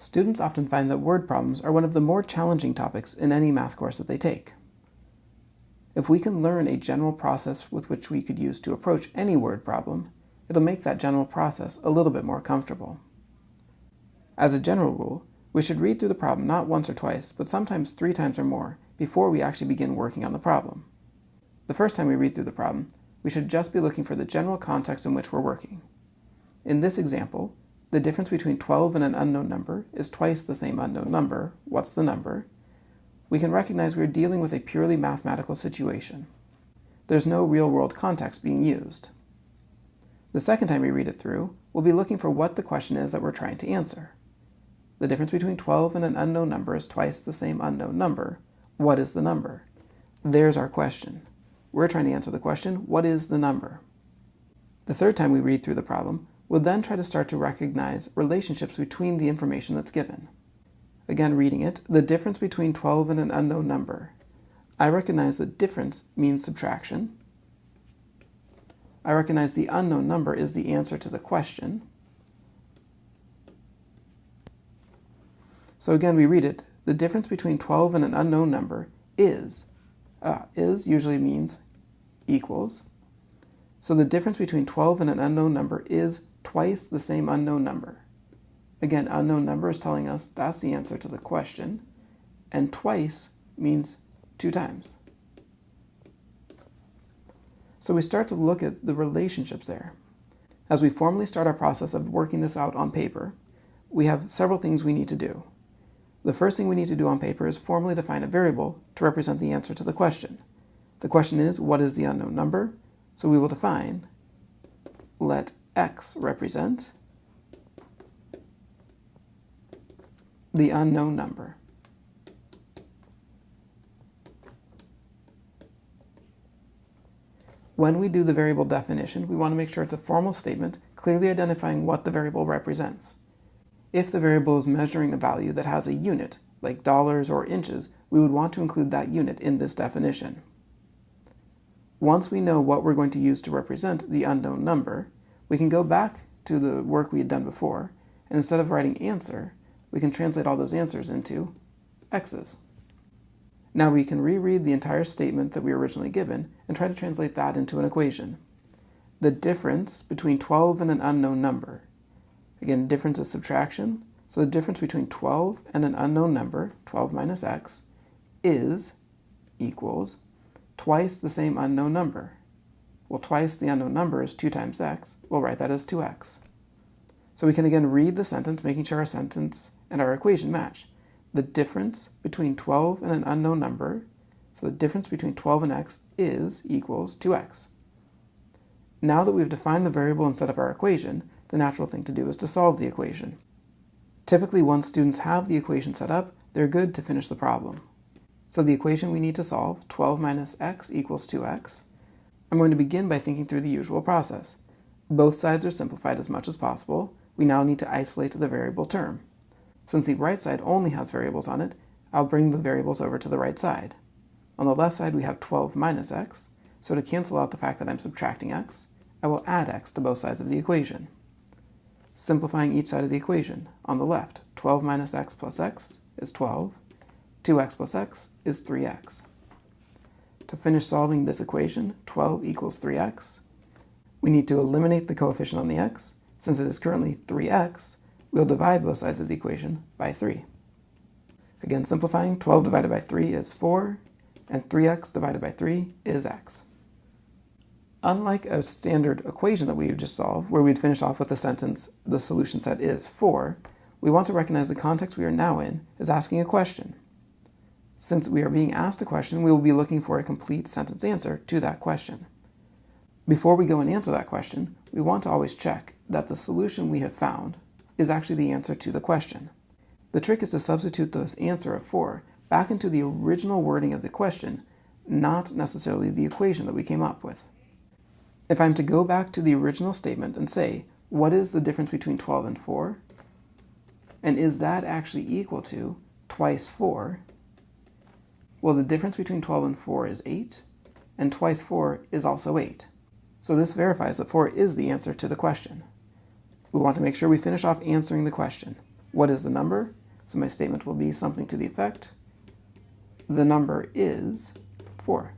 Students often find that word problems are one of the more challenging topics in any math course that they take. If we can learn a general process with which we could use to approach any word problem, it'll make that general process a little bit more comfortable. As a general rule, we should read through the problem not once or twice, but sometimes 3 times or more before we actually begin working on the problem. The first time we read through the problem, we should just be looking for the general context in which we're working. In this example, the difference between 12 and an unknown number is twice the same unknown number. What's the number? We can recognize we're dealing with a purely mathematical situation. There's no real-world context being used. The second time we read it through, we'll be looking for what the question is that we're trying to answer. The difference between 12 and an unknown number is twice the same unknown number. What is the number? There's our question. We're trying to answer the question, what is the number? The third time we read through the problem, we'll then try to start to recognize relationships between the information that's given. Again, reading it, the difference between 12 and an unknown number. I recognize that difference means subtraction. I recognize the unknown number is the answer to the question. So again, we read it, the difference between 12 and an unknown number is usually means equals. So the difference between 12 and an unknown number is twice the same unknown number. Again, unknown number is telling us that's the answer to the question, and twice means 2 times. So we start to look at the relationships there. As we formally start our process of working this out on paper, we have several things we need to do. The first thing we need to do on paper is formally define a variable to represent the answer to the question. The question is, what is the unknown number? So we will define, let x represent the unknown number. When we do the variable definition, we want to make sure it's a formal statement clearly identifying what the variable represents. If the variable is measuring a value that has a unit, like dollars or inches, we would want to include that unit in this definition. Once we know what we're going to use to represent the unknown number, we can go back to the work we had done before, and instead of writing answer, we can translate all those answers into x's. Now we can reread the entire statement that we were originally given and try to translate that into an equation. The difference between 12 and an unknown number. Again, difference is subtraction, so the difference between 12 and an unknown number, 12 minus x, is equals twice the same unknown number. Well, twice the unknown number is 2 times x. We'll write that as 2x. So we can again read the sentence, making sure our sentence and our equation match. The difference between 12 and an unknown number, so the difference between 12 and x is equals 2x. Now that we've defined the variable and set up our equation, the natural thing to do is to solve the equation. Typically, once students have the equation set up, they're good to finish the problem. So the equation we need to solve, 12 minus x equals 2x. I'm going to begin by thinking through the usual process. Both sides are simplified as much as possible. We now need to isolate the variable term. Since the right side only has variables on it, I'll bring the variables over to the right side. On the left side, we have 12 minus x, so to cancel out the fact that I'm subtracting x, I will add x to both sides of the equation. Simplifying each side of the equation, on the left, 12 minus x plus x is 12, 2x plus x is 3x. To finish solving this equation, 12 equals 3x, we need to eliminate the coefficient on the x. Since it is currently 3x, we'll divide both sides of the equation by 3. Again, simplifying, 12 divided by 3 is 4, and 3x divided by 3 is x. Unlike a standard equation that we've just solved, where we'd finish off with the sentence, the solution set is 4, we want to recognize the context we are now in is asking a question. Since we are being asked a question, we will be looking for a complete sentence answer to that question. Before we go and answer that question, we want to always check that the solution we have found is actually the answer to the question. The trick is to substitute this answer of 4 back into the original wording of the question, not necessarily the equation that we came up with. If I'm to go back to the original statement and say, what is the difference between 12 and 4? And is that actually equal to twice 4? Well, the difference between 12 and 4 is 8, and twice 4 is also 8. So this verifies that 4 is the answer to the question. We want to make sure we finish off answering the question. What is the number? So my statement will be something to the effect, the number is 4.